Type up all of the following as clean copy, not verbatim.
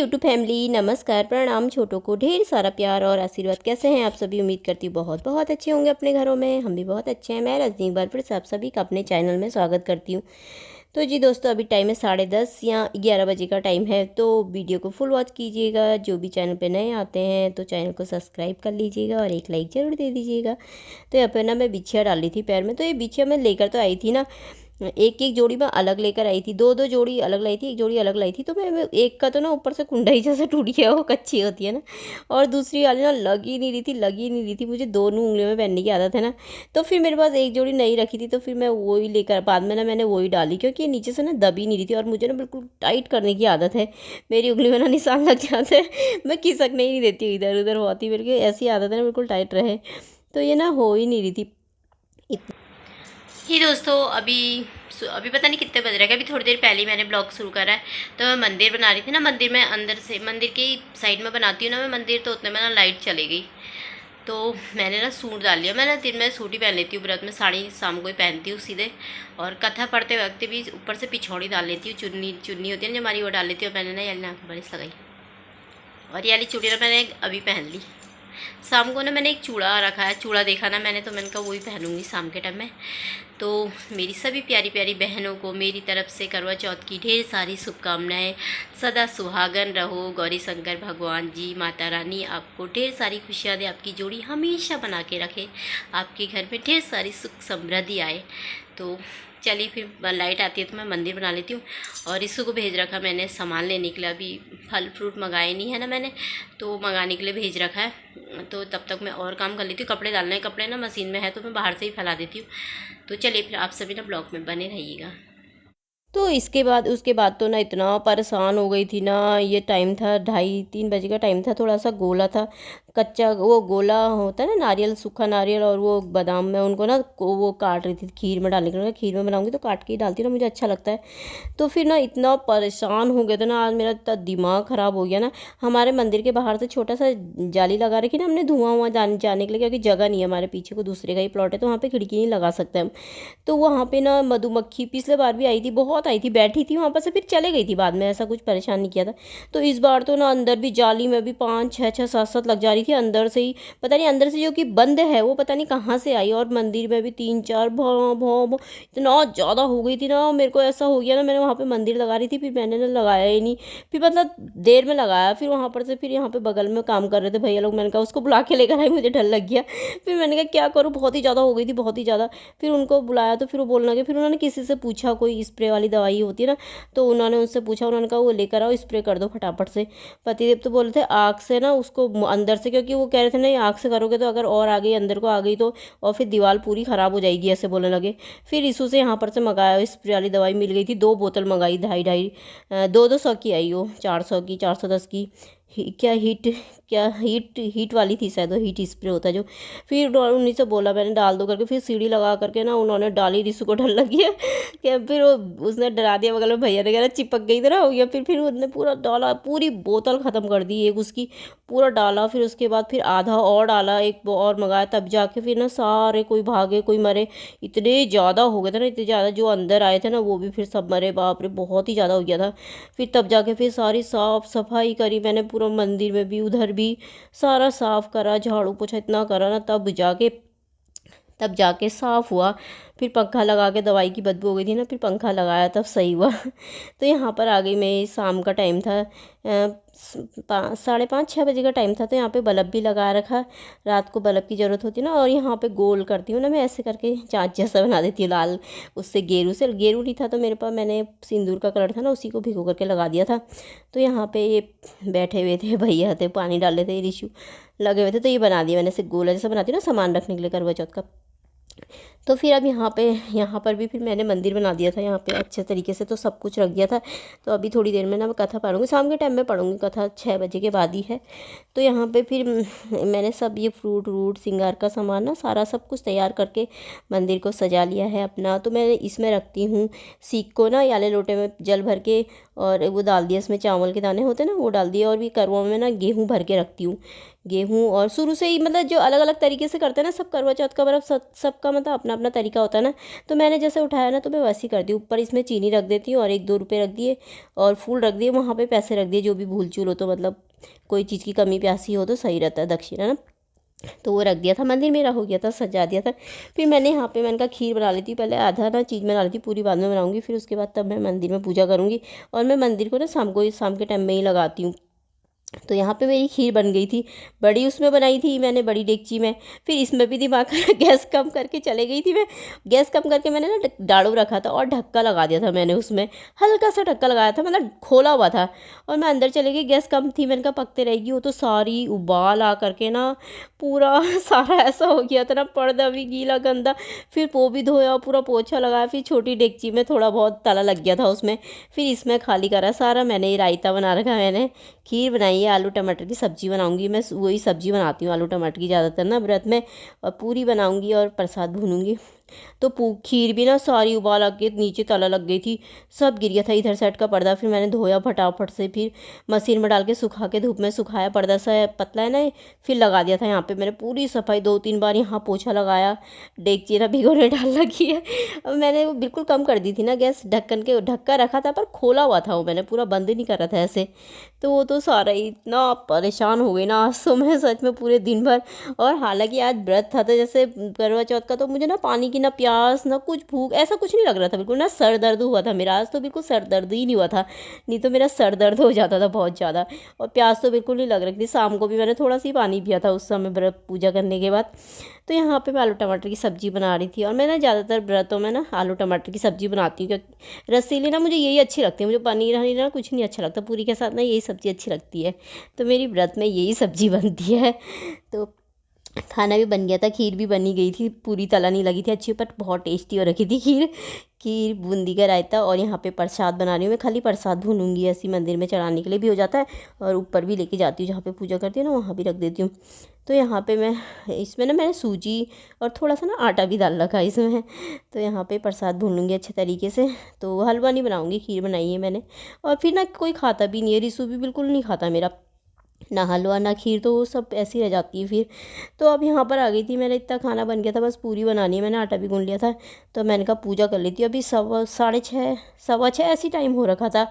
YouTube family, नमस्कार, प्रणाम। छोटों को ढेर सारा प्यार और आशीर्वाद। कैसे हैं आप सभी? उम्मीद करती हूँ बहुत बहुत अच्छे होंगे अपने घरों में। हम भी बहुत अच्छे हैं। मैं रजनी एक बार फिर से आप सभी का अपने चैनल में स्वागत करती हूँ। तो जी दोस्तों, अभी टाइम है 10:30 या 11 बजे का टाइम है। तो वीडियो को फुल वॉच कीजिएगा। जो भी चैनल पे नए आते हैं तो चैनल को सब्सक्राइब कर लीजिएगा और एक लाइक ज़रूर दे दीजिएगा। तो यहाँ पर ना मैं बिछिया डाल रही थी पैर में। तो ये बिछिया मैं लेकर तो आई थी ना, एक एक जोड़ी मैं अलग लेकर आई थी। दो दो जोड़ी अलग लाई थी, एक जोड़ी अलग लाई थी। तो मैं एक का तो ना ऊपर से कुंडा ही जैसा टूट गया, वो कच्ची होती है ना। और दूसरी वाली ना लग ही नहीं रही थी, लग ही नहीं रही थी। मुझे दोनों उंगलियों में पहनने की आदत है ना। तो फिर मेरे पास एक जोड़ी नहीं रखी थी, तो फिर मैं वही लेकर बाद में ना मैंने वही डाली, क्योंकि ये नीचे से ना दबी नहीं रही थी। और मुझे ना बिल्कुल टाइट करने की आदत है। मेरी उंगली में ना निशान लग जाते हैं। मैं खिसकने ही नहीं देती हूँ इधर उधर, बहुत ही मेरे को ऐसी आदत है ना, बिल्कुल टाइट रहे। तो ये ना हो ही नहीं रही थी। ही दोस्तों, अभी पता नहीं कितने बज रहे हैं। अभी थोड़ी देर पहले ही मैंने ब्लॉग शुरू करा है। तो मैं मंदिर बना रही थी ना। मंदिर में अंदर से, मंदिर की साइड में बनाती हूँ ना मैं मंदिर, तो उतने में ना लाइट चली गई। तो मैंने ना सूट डाल लिया। मैं ना दिन में सूट ही पहन लेती हूँ, व्रत में साड़ी शाम को ही पहनती हूँ सीधे। और कथा पढ़ते वक्त भी ऊपर से पिछौड़ी डाल लेती हूँ। चुन्नी होती है ना हमारी, वो डाल लेती हूँ। मैंने ना ये आँख बरिश लगाई और ये वाली चूड़ी ना मैंने अभी पहन ली। शाम को ना मैंने एक चूड़ा रखा है, चूड़ा देखा ना मैंने, तो मैंने कहा वही पहनूंगी शाम के टाइम में। तो मेरी सभी प्यारी प्यारी बहनों को मेरी तरफ से करवा चौथ की ढेर सारी शुभकामनाएं। सदा सुहागन रहो। गौरी शंकर भगवान जी, माता रानी आपको ढेर सारी खुशियाँ दे, आपकी जोड़ी हमेशा बना के रखे, आपके घर में ढेर सारी सुख समृद्धि आए। तो चलिए फिर लाइट आती है तो मैं मंदिर बना लेती हूँ। और इसको भेज रखा मैंने सामान लेने के लिए। अभी फल फ्रूट मंगाए नहीं है ना मैंने, तो मंगाने के लिए भेज रखा है। तो तब तक मैं और काम कर लेती हूँ। कपड़े डालने हैं, कपड़े ना मशीन में है तो मैं बाहर से ही फैला देती हूँ। तो चलिए फिर आप सभी ना ब्लॉग में बने रहिएगा। तो उसके बाद तो ना इतना परेशान हो गई थी ना। ये टाइम था 2:30-3 बजे का टाइम था। थोड़ा सा गोला था, कच्चा वो गोला होता है ना, नारियल, सूखा नारियल और वो बादाम में उनको ना वो काट रही थी खीर में डालने के लिए। खीर में बनाऊंगी तो काट के ही डालती हूँ ना, मुझे अच्छा लगता है। तो फिर ना इतना परेशान हो गया था ना, आज मेरा इतना दिमाग ख़राब हो गया ना। हमारे मंदिर के बाहर से छोटा सा जाली लगा रखी ना हमने, धुआं हुआ जाने के लिए, क्योंकि जगह नहीं है हमारे पीछे को, दूसरे का ही प्लॉट है, तो वहाँ पे खिड़की नहीं लगा सकते हम। तो वहाँ पे ना मधुमक्खी पिछले बार भी आई थी, बहुत आई थी, बैठी थी वहाँ पर से फिर चले गई थी बाद में, ऐसा कुछ परेशान नहीं किया था। तो इस बार तो ना अंदर भी जाली में भी 5 6 6 7 7 लग जा रही थी अंदर से ही। पता नहीं अंदर से जो कि बंद है वो पता नहीं कहाँ से आई। और मंदिर में भी 3 4 भौं भौं भौं इतना ज़्यादा हो गई थी ना। मेरे को ऐसा हो गया ना, मैंने वहाँ पे मंदिर लगा रही थी, फिर मैंने ना लगाया ही नहीं। फिर मतलब देर में लगाया। फिर वहाँ पर से फिर यहाँ पे बगल में काम कर रहे थे भैया लोग, मैंने कहा उसको बुला के लेकर आई, मुझे डर लग गया। फिर मैंने कहा क्या करूँ, बहुत ही ज़्यादा हो गई थी, बहुत ही ज़्यादा। फिर उनको बुलाया तो फिर वो बोलने लगे। फिर उन्होंने किसी से पूछा, कोई स्प्रे वाली दवाई होती है ना, तो उन्होंने उनसे पूछा। उन्होंने कहा वो लेकर आओ, स्प्रे कर दो फटाफट से। पतिदेव तो बोल रहे थे आग से ना उसको अंदर से, क्योंकि वो कह रहे थे नहीं आग से करोगे तो अगर और आ गई अंदर को आ गई तो और फिर दीवार पूरी ख़राब हो जाएगी, ऐसे बोलने लगे। फिर इशू से यहाँ पर से मंगाया, स्प्रे वाली दवाई मिल गई थी। 2 बोतल मंगाई, 250 की आई वो, 400 की, 410 की। हीट वाली थी शायद, वो हीट स्प्रे होता है जो। फिर उन्हीं से बोला मैंने डाल दो करके। फिर सीढ़ी लगा करके ना उन्होंने डाली, रिसु को डर लग गया कि फिर वो उसने डरा दिया। बगल में भैया ने कहा चिपक गई तरह हो गया। फिर उसने पूरा डाला, पूरी बोतल ख़त्म कर दी एक उसकी, पूरा डाला। फिर उसके बाद फिर आधा और डाला, एक और मंगाया, तब जाके फिर ना सारे कोई भागे कोई मरे। इतने ज़्यादा हो गए थे ना, इतने ज़्यादा, जो अंदर आए थे ना वो भी फिर सब मरे। बाप रे, बहुत ही ज़्यादा हो गया था। फिर तब जाके फिर सारी साफ सफाई करी मैंने, पूरा मंदिर में भी उधर भी सारा साफ करा, झाड़ू पोछा इतना करा ना, तब जाके साफ़ हुआ। फिर पंखा लगा के, दवाई की बदबू हो गई थी ना, फिर पंखा लगाया तब सही हुआ। तो यहाँ पर आ गई मैं। शाम का टाइम था, 5:30-6 बजे का टाइम था। तो यहाँ पे बल्ब भी लगा रखा, रात को बल्ब की ज़रूरत होती है ना। और यहाँ पे गोल करती हूँ ना मैं, ऐसे करके चाँद जैसा बना देती हूँ लाल। उससे गेरू नहीं था तो मेरे पास, मैंने सिंदूर का कलर था ना, उसी को भिगो करके लगा दिया था। तो यहाँ पे ये बैठे हुए थे भैया थे, पानी डाल रहे थे, रिशु लगे हुए थे। तो ये बना दिया मैंने, ऐसे गोला जैसा बनाती हूँ ना सामान रखने के लिए करवा चौथ का। तो फिर अब यहाँ पर भी फिर मैंने मंदिर बना दिया था यहाँ पे अच्छे तरीके से, तो सब कुछ रख दिया था। तो अभी थोड़ी देर में ना मैं कथा पढ़ूँगी, शाम के टाइम में पढ़ूँगी कथा, 6 बजे के बाद ही है। तो यहाँ पे फिर मैंने सब ये फ्रूट व्रूट श्रृंगार का सामान ना सारा सब कुछ तैयार करके मंदिर को सजा लिया है अपना। तो मैं इसमें रखती हूँ सीख को ना, याले लोटे में जल भर के, और वो डाल दिया, इसमें चावल के दाने होते हैं ना वो डाल दिए। और भी करवा में ना गेहूँ भर के रखती हूँ, गेहूँ। और शुरू से ही मतलब जो अलग अलग तरीके से करते हैं ना सब, करवा चौथ का पर्व सबका मतलब अपना अपना तरीका होता है ना। तो मैंने जैसे उठाया ना तो मैं वैसे ही करती हूँ, ऊपर इसमें चीनी रख देती हूँ और 1-2 रुपये रख दिए और फूल रख दिए, वहाँ पे पैसे रख दिए, जो भी भूल चूल हो तो मतलब कोई चीज़ की कमी प्यासी हो तो सही रहता है दक्षिणा ना। तो वो रख दिया था, मंदिर मेरा हो गया था, सजा दिया था। फिर मैंने यहाँ पे मैंने कहा खीर बना लेती हूँ, पहले आधा ना चीज़ बना लेती हूँ, पूरी बाद में बनाऊँगी, फिर उसके बाद तब मैं मंदिर में पूजा करूँगी। और मैं मंदिर को ना शाम के टाइम में ही लगाती हूँ। तो यहाँ पे मेरी खीर बन गई थी, बड़ी उसमें बनाई थी मैंने, बड़ी डेगची में। फिर इसमें भी दिमाग गैस कम करके चले गई थी मैं। गैस कम करके मैंने ना डाड़ू रखा था और ढक्का लगा दिया था मैंने उसमें, हल्का सा ढक्का लगाया था, मतलब खोला हुआ था। और मैं अंदर चले गई, गैस कम थी, मैंने कहा पकते रहेगी वो तो, सारी उबाल आ करके ना पूरा सारा ऐसा हो गया था ना, पर्दा भी गीला गंदा। फिर वो भी धोया, पूरा पोछा लगाया, फिर छोटी डेगची में थोड़ा बहुत ताला लग गया था उसमें। फिर इसमें खाली करा सारा मैंने, ये रायता बना रखा मैंने, खीर बनाई है, आलू टमाटर की सब्ज़ी बनाऊंगी मैं, वही सब्ज़ी बनाती हूँ आलू टमाटर की ज़्यादातर ना व्रत में। और पूरी बनाऊंगी और प्रसाद भूनूंगी। तो खीर भी ना सारी उबाल आ के नीचे ताला लग गई थी, सब गिर गया था इधर साइड का पर्दा। फिर मैंने धोया फटाफट से, फिर मशीन में डाल के सुखा के, धूप में सुखाया, पर्दा सा पतला है ना, फिर लगा दिया था। यहाँ पे मैंने पूरी सफाई 2-3 बार यहाँ पोछा लगाया, डेगची ना भिगोने डाल लगी है। अब मैंने वो बिल्कुल कम कर दी थी ना गैस, ढक्कन के ढक्का रखा था पर खोला हुआ था वो, मैंने पूरा बंद नहीं कर रहा था ऐसे। तो वो तो सारा ही इतना परेशान हो गई ना आज तो मैं सच में पूरे दिन भर। और हालांकि आज व्रत था तो जैसे करवा चौथ का, तो मुझे ना पानी की ना प्यास ना कुछ भूख ऐसा कुछ नहीं लग रहा था, बिल्कुल ना सर दर्द हुआ था मेरा आज तो, बिल्कुल सर दर्द ही नहीं हुआ था, नहीं तो मेरा सर दर्द हो जाता था बहुत ज़्यादा। और प्यास तो बिल्कुल नहीं लग रही थी, शाम को भी मैंने थोड़ा सा ही पानी पिया था उस समय व्रत पूजा करने के बाद। तो यहाँ पे मैं आलू टमाटर की सब्ज़ी बना रही थी, और मैं ना ज़्यादातर व्रतों में ना आलू टमाटर की सब्ज़ी बनाती हूँ, क्योंकि रसीली ना मुझे यही अच्छी लगती है, मुझे पनीर हनीर ना कुछ नहीं अच्छा लगता, पूरी के साथ ना यही सब्ज़ी अच्छी लगती है। तो मेरी व्रत में यही सब्ज़ी बनती है। तो खाना भी बन गया था, खीर भी बनी गई थी, पूरी तला नहीं लगी थी अच्छी, पर बहुत टेस्टी हो रखी थी खीर। खीर, बूंदी का रायता, और यहाँ पे प्रसाद बना रही हूँ मैं, खाली प्रसाद भूनूंगी, ऐसी मंदिर में चढ़ाने के लिए भी हो जाता है, और ऊपर भी लेके जाती हूँ जहाँ पे पूजा करती हूँ ना, वहाँ भी रख देती हूँ। तो यहाँ पे मैं इसमें ना मैंने सूजी और थोड़ा सा ना आटा भी डाल रखा है इसमें। तो यहाँ पे प्रसाद भूनूंगी अच्छे तरीके से। तो हलवा नहीं बनाऊँगी, खीर बनाई है मैंने। और फिर ना कोई खाता भी नहीं है, रिसू भी बिल्कुल नहीं खाता मेरा, ना हलवा ना खीर, तो वो सब ऐसी रह जाती है फिर। तो अब यहाँ पर आ गई थी, मेरा इतना खाना बन गया था, बस पूरी बनानी है, मैंने आटा भी गूंद लिया था। तो मैंने कहा पूजा कर लेती हूँ, अभी 6:30 6:15 ऐसी टाइम हो रखा था।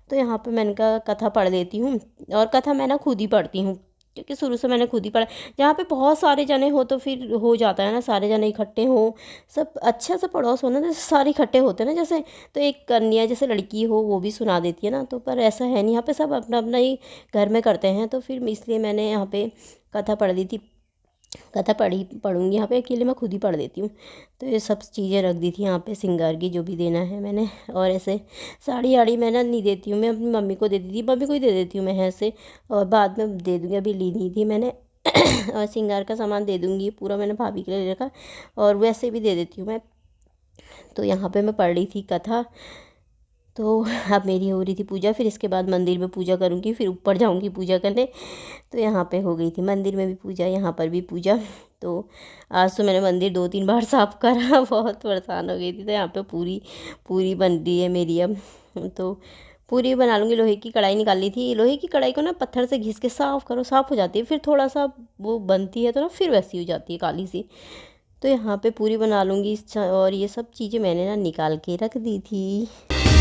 तो यहाँ पे मैंने कहा कथा पढ़ लेती हूँ। और कथा मैं ना खुद ही पढ़ती हूँ, क्योंकि शुरू से मैंने खुद ही पढ़ा। जहाँ पे बहुत सारे जने हो तो फिर हो जाता है ना, सारे जने इकट्ठे हो, सब अच्छा से पड़ोस हो ना, जैसे सारे इकट्ठे होते हैं ना जैसे, तो एक कन्या जैसे लड़की हो वो भी सुना देती है ना, तो पर ऐसा है नहीं, यहाँ पे सब अपना अपना ही घर में करते हैं। तो फिर इसलिए मैंने यहाँ पे कथा पढ़ दी थी, कथा पढ़ूंगी यहाँ पे, अकेले मैं खुद ही पढ़ देती हूँ। तो ये सब चीज़ें रख दी थी यहाँ पे, सिंगार की जो भी देना है मैंने। और ऐसे साड़ी आड़ी मैं ना नहीं देती हूँ, मैं अपनी मम्मी को दे देती, मम्मी को ही दे देती हूँ मैं ऐसे, और बाद में दे दूँगी, अभी ली नहीं थी मैंने। और सिंगार का सामान दे दूँगी पूरा, मैंने भाभी के लिए ले रखा, और वैसे भी दे देती हूँ मैं। तो यहाँ पे मैं पढ़ रही थी कथा। तो अब मेरी हो रही थी पूजा, फिर इसके बाद मंदिर में पूजा करूँगी, फिर ऊपर जाऊँगी पूजा करने। तो यहाँ पे हो गई थी मंदिर में भी पूजा, यहाँ पर भी पूजा। तो आज तो मैंने मंदिर 2-3 बार साफ़ करा, बहुत परेशान हो गई थी। तो यहाँ पे पूरी पूरी बन रही है मेरी अब। तो पूरी बना लूँगी, लोहे की कढ़ाई निकाल ली थी, लोहे की कढ़ाई को ना पत्थर से घिस के साफ़ करो, साफ़ हो जाती है, फिर थोड़ा सा वो बनती है तो ना फिर वैसी हो जाती है काली सी। तो यहाँ पे पूरी बना लूँगी, और ये सब चीज़ें मैंने ना निकाल के रख दी थी।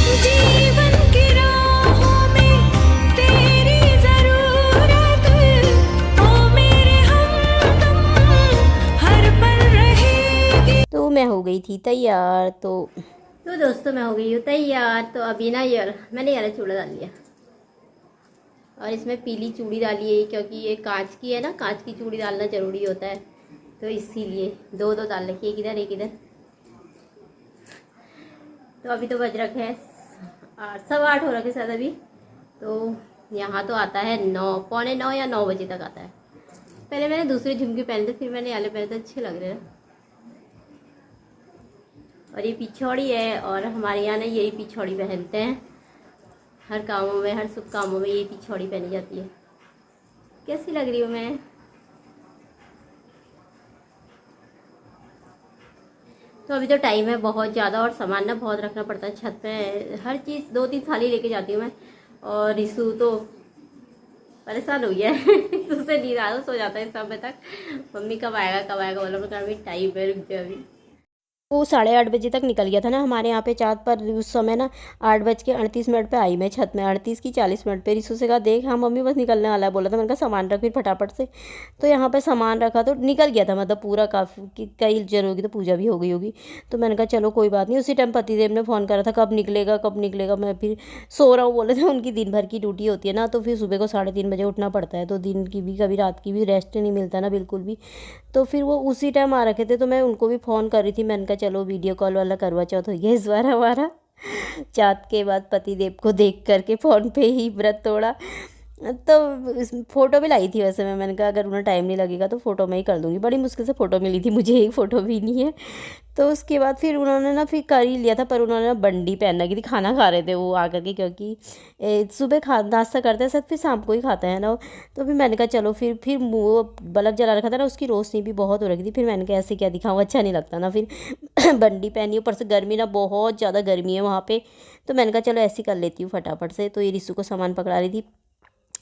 जीवन की राहों में तेरी ज़रूरत, ओ मेरे हमदम हर पल रहेगी। तो मैं हो गई थी तैयार। तो दोस्तों मैं हो गई हूँ तैयार। तो अभी ना यार मैंने यार चूड़ा डाल लिया, और इसमें पीली चूड़ी डाली है, क्योंकि ये कांच की है ना, कांच की चूड़ी डालना ज़रूरी होता है, तो इसीलिए दो डाल रखी है, एक इधर एक इधर। तो अभी तो बज रखे हैं 8, 8:15 हो रखे शायद अभी। तो यहाँ तो आता है 9, पौने 9 या 9 बजे तक आता है। पहले मैंने दूसरे झुमके पहने थे, फिर मैंने ये वाले पहने थे, अच्छे लग रहे हैं। और ये पिछौड़ी है, और हमारे यहाँ ना यही पिछौड़ी पहनते हैं हर कामों में, हर शुभ कामों में ये पिछौड़ी पहनी जाती है। कैसी लग रही हूँ मैं? तो अभी तो टाइम है बहुत ज़्यादा, और सामान ना बहुत रखना पड़ता है छत पे, हर चीज़ 2-3 थाली लेके जाती हूँ मैं। और रिसू तो परेशान हो गया है तो उससे नींद आ सो जाता है इस समय तक, मम्मी कब आएगा बोला, मैं अभी टाइम है, रुक जाए अभी। वो 8:30 बजे तक निकल गया था ना हमारे यहाँ पे चाँद पर। उस समय ना 8:38 पे आई मैं छत में, 38 की 40 मिनट पे। रिसू से कहा देख हाँ मम्मी बस निकलने वाला है, बोला था। मैंने कहा सामान रख फिर फटाफट से। तो यहाँ पे सामान रखा तो निकल गया था, मतलब पूरा काफ़ी कई जन होगी तो पूजा भी हो गई होगी। तो मैंने कहा चलो कोई बात नहीं। उसी टाइम पतिदेव ने फ़ोन करा था कब निकलेगा कब निकलेगा। मैं फिर सो रहा हूँ बोले थे, उनकी दिन भर की ड्यूटी होती है ना, तो फिर सुबह को 3:30 बजे उठना पड़ता है, तो दिन की भी कभी रात की भी रेस्ट नहीं मिलता ना बिल्कुल भी। तो फिर वो उसी टाइम आ रखे थे, तो मैं उनको भी फ़ोन कर रही थी। मैंने कहा चलो वीडियो कॉल वाला करवा चौथ हो गया इस बार हमारा। चाँद के बाद पतिदेव को देख करके फ़ोन पे ही व्रत तोड़ा। तो फ़ोटो भी लाई थी वैसे मैंने कहा अगर उन्हें टाइम नहीं लगेगा तो फ़ोटो मैं ही कर दूँगी। बड़ी मुश्किल से फ़ोटो मिली थी मुझे, एक फ़ोटो भी नहीं है। तो उसके बाद फिर उन्होंने ना फिर कर ही लिया था, पर उन्होंने ना बंडी पहन रखी थी। खाना खा रहे थे वो आकर के, क्योंकि सुबह खा नाश्ता करते हैं सब, फिर शाम को ही खाते हैं ना। तो फिर मैंने कहा चलो फिर वो बल्ब जला रखा था ना, उसकी रोशनी भी बहुत हो रखी थी। फिर मैंने कहा ऐसे क्या दिखाऊँ, अच्छा नहीं लगता ना। फिर बंडी पहनी, ऊपर से गर्मी ना, बहुत ज़्यादा गर्मी है वहाँ पे। तो मैंने कहा चलो ऐसे कर लेती हूँ फटाफट से। तो ये रिसू को सामान पकड़ा रही थी,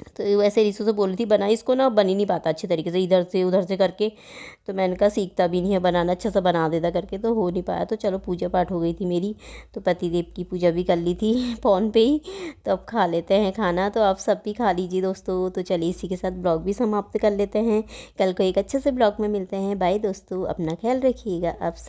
तो वैसे रिसू से बोल रही थी बना, इसको ना बन ही नहीं पाता अच्छे तरीके से, इधर से उधर से करके। तो मैंने कहा सीखता भी नहीं है बनाना, अच्छा सा बना देता करके, तो हो नहीं पाया। तो चलो पूजा पाठ हो गई थी मेरी, तो पतिदेव की पूजा भी कर ली थी फ़ोन पे ही। तो अब खा लेते हैं खाना, तो आप सब भी खा लीजिए दोस्तों। तो चलिए इसी के साथ ब्लॉग भी समाप्त कर लेते हैं। कल को एक अच्छे से ब्लॉग में मिलते हैं। बाय दोस्तों, अपना ख्याल रखिएगा आप सब।